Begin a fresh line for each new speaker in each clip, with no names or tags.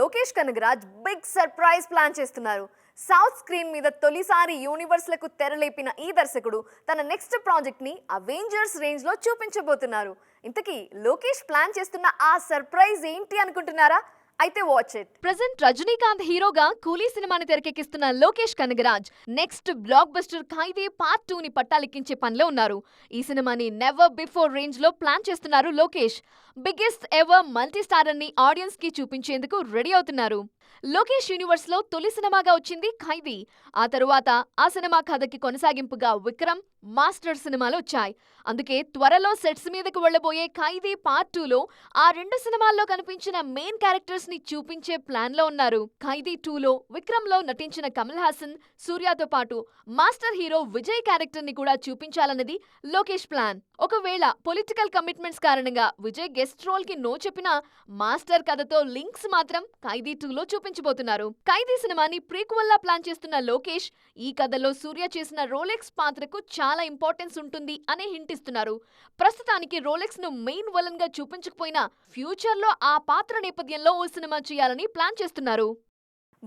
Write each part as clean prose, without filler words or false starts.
Lokesh Kanagaraj big surprise plan చేస్తున్నారు. South screen మీద తొలిసారి యూనివర్స్లకు తెరలేపిన ఈ దర్శకుడు తన నెక్స్ట్ ప్రాజెక్ట్ ని అవెంజర్స్ రేంజ్ లో చూపించబోతున్నారు. ఇంతకీ లోకేష్ ప్లాన్ చేస్తున్న ఆ సర్ప్రైజ్ ఏంటి అనుకుంటున్నారా? అయితే వాచ్ ఇట్.
ప్రెజెంట్ రజనీకాంత్ హీరోగా కూలీ సినిమాని తెరకెక్కిస్తున్న Lokesh Kanagaraj next blockbuster Khaidi part 2 ని పట్టాలెక్కించే పనిలో ఉన్నారు. ఈ సినిమాని నెవర్ బిఫోర్ రేంజ్ లో ప్లాన్ చేస్తున్నారు Lokesh. Biggest ever multi starrer ని ఆడియన్స్ కి చూపించేందుకు రెడీ అవుతున్నారు. లోకేష్ యూనివర్స్ లో తొలి సినిమాగా వచ్చింది ఖైదీ. ఆ తరువాత ఆ సినిమా కథకి కొనసాగింపుగా విక్రమ్, మాస్టర్ సినిమాలు వచ్చాయి. అందుకే త్వరలో సెట్స్ మీదకు వెళ్లబోయే ఖైదీ పార్ట్ 2 లో ఆ రెండు సినిమాల్లో కనిపించిన మెయిన్ క్యారెక్టర్స్ ని చూపించే ప్లాన్ లో ఉన్నారు. ఖైదీ 2 లో విక్రమ్ లో నటించిన కమల్ హాసన్, సూర్యతో పాటు మాస్టర్ హీరో విజయ్ క్యారెక్టర్ ని కూడా చూపించాలన్నది లోకేష్ ప్లాన్. ఒకవేళ పొలిటికల్ కమిట్మెంట్స్ కారణంగా విజయ్ గెస్ట్ రోల్ కి నో చెప్పినా మాస్టర్ కథతో లింక్స్ మాత్రం ఖైదీ 2 లో చూపించబోతున్నారు. ఖైదీ సినిమాని ప్రీక్వెల్ లా ప్లాన్ చేస్తున్న లోకేష్ ఈ కథలో సూర్య చేసిన రోలెక్స్ పాత్రకు చాలా ఇంపార్టెన్స్ ఉంటుంది అనే హింట్ ఇస్తున్నారు. ప్రస్తుతానికి రోలెక్స్ ను మెయిన్ విలన్ గా చూపించకపోయినా ఫ్యూచర్ లో ఆ పాత్ర నేపథ్యంలో ఓ సినిమా చేయాలని ప్లాన్ చేస్తున్నారు.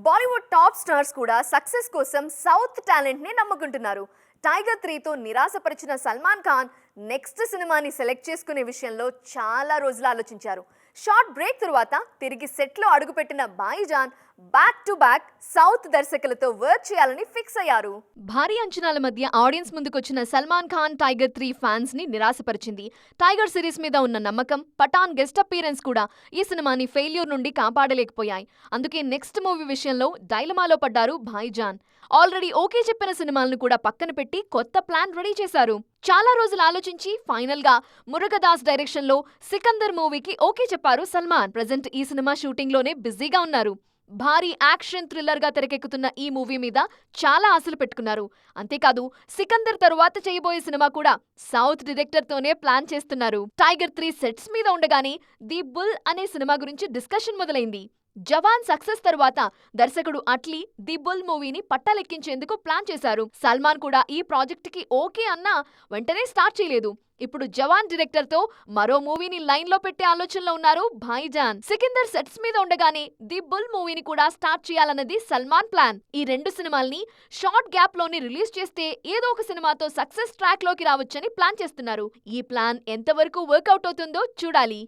బాలీవుడ్ టాప్ స్టార్స్ కూడా సక్సెస్ కోసం సౌత్ టాలెంట్ ని నమ్ముకుంటున్నారు. టైగర్ 3 తో నిరాశపరిచిన సల్మాన్ ఖాన్ నెక్స్ట్ సినిమాని సెలెక్ట్ చేసుకునే విషయంలో చాలా రోజులు ఆలోచించారు. షార్ట్ బ్రేక్ తరువాత తిరిగి సెట్లో అడుగుపెట్టిన Bhaijaan back to back south దర్శకులతో వర్క్ చేయాలని ఫిక్స్ అయ్యారు.
భారీ అంచనాల మధ్య ఆడియన్స్ ముందుకొచ్చిన సల్మాన్ ఖాన్ టైగర్ 3 ఫ్యాన్స్ ని నిరాశపరిచింది. టైగర్ సిరీస్ మీద ఉన్న నమ్మకం, పఠాన్ గెస్ట్ అపీరెన్స్ కూడా ఈ సినిమాని ఫెయిల్యూర్ నుండి కాపాడలేకపోయాయి. అందుకే నెక్స్ట్ మూవీ విషయంలో డైలమాలో పడ్డారు భాయిజాన్. ఆల్రెడీ ఓకే చెప్పిన సినిమాలను కూడా పక్కన పెట్టి కొత్త ప్లాన్ రెడీ చేశారు. చాలా రోజులు ఆలోచించి ఫైనల్ గా మురుగదాస్ డైరెక్షన్ లో సికందర్ మూవీకి ఓకే చెప్పారు సల్మాన్. ప్రెజెంట్ ఈ సినిమా షూటింగ్ లోనే బిజీగా ఉన్నారు. భారీ యాక్షన్ థ్రిల్లర్ గా తెరకెక్కుతున్న ఈ మూవీ మీద చాలా ఆశలు పెట్టుకున్నారు. అంతేకాదు సికందర్ తరువాత చేయబోయే సినిమా కూడా సౌత్ డైరెక్టర్ తోనే ప్లాన్ చేస్తున్నారు. టైగర్ 3 సెట్స్ మీద ఉండగానే ది బుల్ అనే సినిమా గురించి డిస్కషన్ మొదలైంది. జవాన్ సక్సెస్ తరువాత దర్శకుడు అట్లీ ది బుల్ మూవీని పట్టాలెక్కించేందుకు ప్లాన్ చేశారు. సల్మాన్ కూడా ఈ ప్రాజెక్ట్ కి ఓకే అన్నా వెంటనే స్టార్ట్ చేయలేదు. ఇప్పుడు జవాన్ డైరెక్టర్ తో మరో మూవీని లైన్ లో పెట్టే ఆలోచనలో ఉన్నారు భాయిజాన్. సికిందర్ సెట్స్ మీద ఉండగానే ది బుల్ మూవీని కూడా స్టార్ట్ చేయాలన్నది సల్మాన్ ప్లాన్. ఈ రెండు సినిమాల్ని షార్ట్ గ్యాప్ లోనే రిలీజ్ చేస్తే ఏదో ఒక సినిమాతో సక్సెస్ ట్రాక్ లోకి రావచ్చని ప్లాన్ చేస్తున్నారు. ఈ ప్లాన్ ఎంతవరకు వర్కౌట్ అవుతుందో చూడాలి.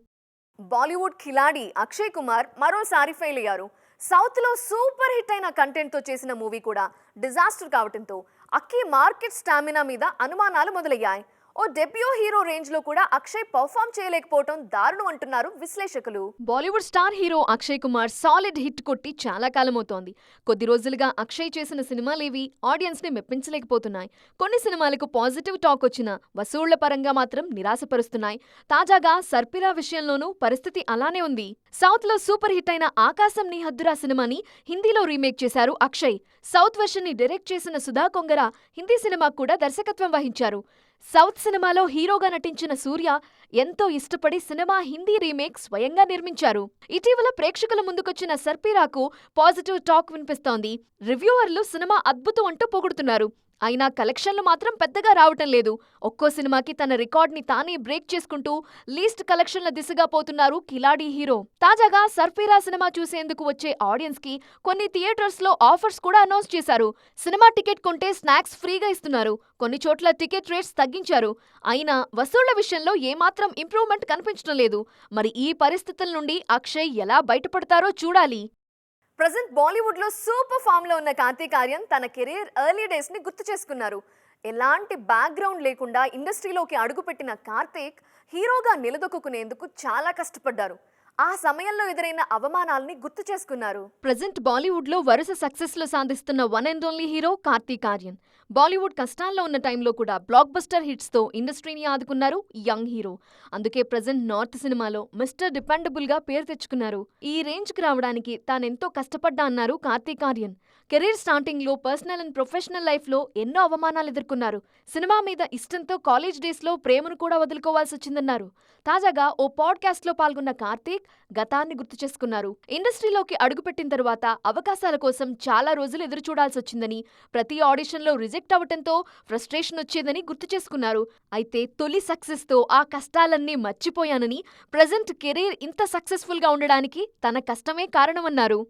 బాలీవుడ్ ఖిలాడి అక్షయ్ కుమార్ మరోసారి ఫెయిల్ అయ్యారు. సౌత్ లో సూపర్ హిట్ అయిన కంటెంట్ తో చేసిన మూవీ కూడా డిజాస్టర్ కావడంతో అక్కీ మార్కెట్ స్టామినా మీద అనుమానాలు మొదలయ్యాయి. ఓ డెబ్యూ హీరో రేంజ్ లో కూడా అక్షయ్ పర్ఫామ్ చేయలేకపోవడం దారుణం అంటున్నారు విశ్లేషకులు.
Bollywood star hero Akshay Kumar solid hit కొట్టి చాలా కాలమవుతోంది. కొద్ది రోజులుగా అక్షయ్ చేసిన సినిమాలేవి ఆడియన్స్ ని మెప్పించలేకపోతున్నాయి. కొన్ని సినిమాలకు పాజిటివ్ టాక్ వచ్చినా వసూళ్ల పరంగా మాత్రం నిరాశపరుస్తున్నాయి. తాజాగా సర్పిరా విషయంలోనూ పరిస్థితి అలానే ఉంది. సౌత్ లో సూపర్ హిట్ అయిన ఆకాశం నీ హద్దురా సినిమాని హిందీలో రీమేక్ చేశారు అక్షయ్. సౌత్ వెర్షన్ ని డైరెక్ట్ చేసిన సుధా కొంగర హిందీ సినిమాకు కూడా దర్శకత్వం వహించారు. సౌత్ సినిమాలో హీరోగా నటించిన సూర్య ఎంతో ఇష్టపడి సినిమా హిందీ రీమేక్ స్వయంగా నిర్మించారు. ఇటీవల ప్రేక్షకుల ముందుకొచ్చిన సర్పిరాకు పాజిటివ్ టాక్ వినిపిస్తోంది. రివ్యూవర్లు సినిమా అద్భుతం అంటూ పొగుడుతున్నారు. అయినా కలెక్షన్లు మాత్రం పెద్దగా రావటం లేదు. ఒక్కో సినిమాకి తన రికార్డ్ ని తానే బ్రేక్ చేసుకుంటూ లీస్ట్ కలెక్షన్ల దిశగా పోతున్నారు కిలాడీ హీరో. తాజాగా సర్ఫీరా సినిమా చూసేందుకు వచ్చే ఆడియన్స్ కి కొన్ని థియేటర్స్ లో ఆఫర్స్ కూడా అనౌన్స్ చేశారు. సినిమా టికెట్ కొంటే స్నాక్స్ ఫ్రీగా ఇస్తున్నారు. కొన్ని చోట్ల టికెట్ రేట్స్ తగ్గించారు. అయినా వసూళ్ల విషయంలో ఏమాత్రం ఇంప్రూవ్మెంట్ కనిపించడం లేదు. మరి ఈ పరిస్థితుల నుండి అక్షయ్ ఎలా బయటపడతారో చూడాలి.
ప్రజెంట్ బాలీవుడ్ లో సూపర్ ఫామ్ లో ఉన్న కార్తీక్ ఆర్యన్ తన కెరీర్ ఎర్లీ డేస్ ని గుర్తు చేసుకున్నారు. ఎలాంటి బ్యాక్గ్రౌండ్ లేకుండా ఇండస్ట్రీలోకి అడుగుపెట్టిన కార్తీక్ హీరోగా నిలదొక్కునేందుకు చాలా కష్టపడ్డారు. ఆ సమయంలో ఎదురైన అవమానాల్ని గుర్తు చేసుకున్నారు.
ప్రెజెంట్ బాలీవుడ్ లో వరుస సక్సెస్ లో సాధిస్తున్న one and only hero Karthik Aryan. Bollywood కష్టాల్లో ఉన్న టైంలో కూడా బ్లాక్ బస్టర్ హిట్స్ తో ఇండస్ట్రీని ఆదుకున్నారు యంగ్ హీరో. అందుకే ప్రెజెంట్ నార్త్ సినిమాలో మిస్టర్ డిపెండబుల్ గా పేరు తెచ్చుకున్నారు. ఈ రేంజ్ కి రావడానికి తానెంతో కష్టపడ్డా అన్నారు కార్తీక్ ఆర్యన్. కెరీర్ స్టార్టింగ్ లో పర్సనల్ అండ్ ప్రొఫెషనల్ లైఫ్ లో ఎన్నో అవమానాలు ఎదుర్కొన్నారు. సినిమా మీద ఇష్టంతో కాలేజ్ డేస్ లో ప్రేమను కూడా వదులుకోవాల్సి వచ్చిందన్నారు. తాజాగా ఓ పాడ్కాస్ట్ లో పాల్గొన్న కార్తీక్ గతాన్ని గుర్తు చేసుకున్నారు. ఇండస్ట్రీలోకి అడుగుపెట్టిన తరువాత అవకాశాల కోసం చాలా రోజులు ఎదురు చూడాల్సొచ్చిందని, ప్రతి ఆడిషన్లో రిజెక్ట్ అవటంతో ఫ్రస్ట్రేషన్ వచ్చేదని గుర్తు చేసుకున్నారు. అయితే తొలి సక్సెస్తో ఆ కష్టాలన్నీ మర్చిపోయానని, ప్రజెంట్ కెరీర్ ఇంత సక్సెస్ఫుల్గా ఉండడానికి తన కష్టమే కారణమన్నారు.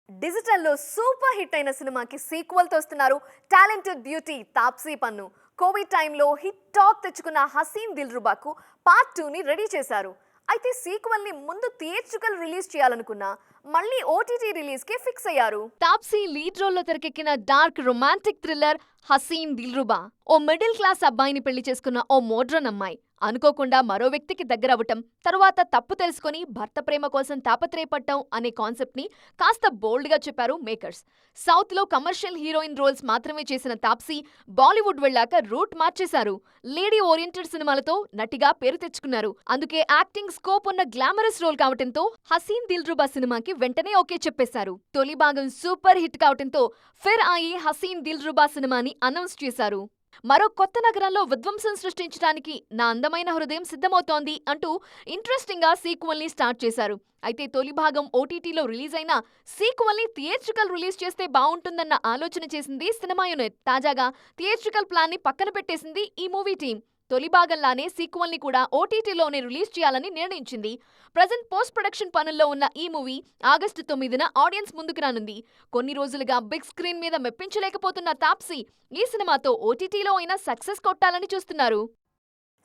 డిజిటల్లో సూపర్ హిట్ అయిన సినిమాకి సీక్వెల్తో వస్తున్నారు టాలెంటెడ్ బ్యూటీ తాప్సీ పన్ను. కోవిడ్ టైంలో హిట్ టాక్ తెచ్చుకున్న హసీన్ దిల్రుబాకు పార్ట్ 2ని రెడీ చేశారు. అయితే సీక్వెల్ని ముందు థియేట్రికల్ రిలీజ్ చేయాలనుకున్నా మళ్ళీ ఓటీటీ రిలీజ్కే ఫిక్స్ అయ్యారు.
తాప్సీ లీడ్ రోల్లో తెరకెక్కిన dark romantic thriller Haseen Dillruba ఓ మిడిల్ క్లాస్ అబ్బాయిని పెళ్లి చేసుకున్న ఓ మోడ్రన్ అమ్మాయి అనుకోకుండా మరో వ్యక్తికి దగ్గరవటం, తరువాత తప్పు తెలుసుకుని భర్త ప్రేమ కోసం తాపత్రయపడటం అనే కాన్సెప్ట్ ని కాస్త బోల్డ్ గా చెప్పారు మేకర్స్. సౌత్ లో కమర్షియల్ హీరోయిన్ రోల్స్ మాత్రమే చేసిన తాప్సీ బాలీవుడ్ వెళ్ళాక రూట్ మార్చేశారు. లేడీ ఓరియంటెడ్ సినిమాలతో నటిగా పేరు తెచ్చుకున్నారు. అందుకే యాక్టింగ్ స్కోప్ ఉన్న గ్లామరస్ రోల్ కావటంతో హసీన్ దిల్రుబా సినిమాకి వెంటనే ఓకే చెప్పేశారు. తొలి భాగం సూపర్ హిట్ కావటంతో ఫిర్ ఆయి హసీన్ దిల్రుబా సినిమాని అనౌన్స్ చేశారు. మరో కొత్త నగరంలో విధ్వంసం సృష్టించడానికి నా అందమైన హృదయం సిద్ధమవుతోంది అంటూ ఇంట్రెస్టింగ్ గా సీక్వెల్ ని స్టార్ట్ చేశారు. అయితే తొలి భాగం ఓటీటీలో రిలీజ్ అయినా సీక్వెల్ ని థియేట్రికల్ రిలీజ్ చేస్తే బాగుంటుందన్న ఆలోచన చేసింది సినిమా యూనిట్. తాజాగా థియేట్రికల్ ప్లాన్ ని పక్కన పెట్టేసింది ఈ మూవీ టీం. తొలి భాగంలానే సీక్వెల్ ని కూడా ఓటీటీలోనే రిలీజ్ చేయాలని నిర్ణయించింది. ప్రజెంట్ పోస్ట్ ప్రొడక్షన్ పనుల్లో ఉన్న ఈ మూవీ ఆగస్టు 9న ఆడియన్స్ ముందుకు రానుంది. కొన్ని రోజులుగా బిగ్ స్క్రీన్ మీద మెప్పించలేకపోతున్న తాప్సీ ఈ సినిమాతో ఓటీటీలో అయినా సక్సెస్ కొట్టాలని చూస్తున్నారు.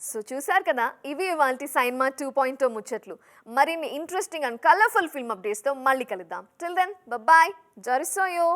సో చూశారు కదా, ఇవి ఇవాల్టి సైన్మా 2.0 ముచ్చట్లు. మరిన్ని ఇంట్రెస్టింగ్ అండ్ కలర్ఫుల్ ఫిల్మ్ అప్డేట్స్తో మళ్ళీ కలుద్దాం. Till then bye, జరిసోయో.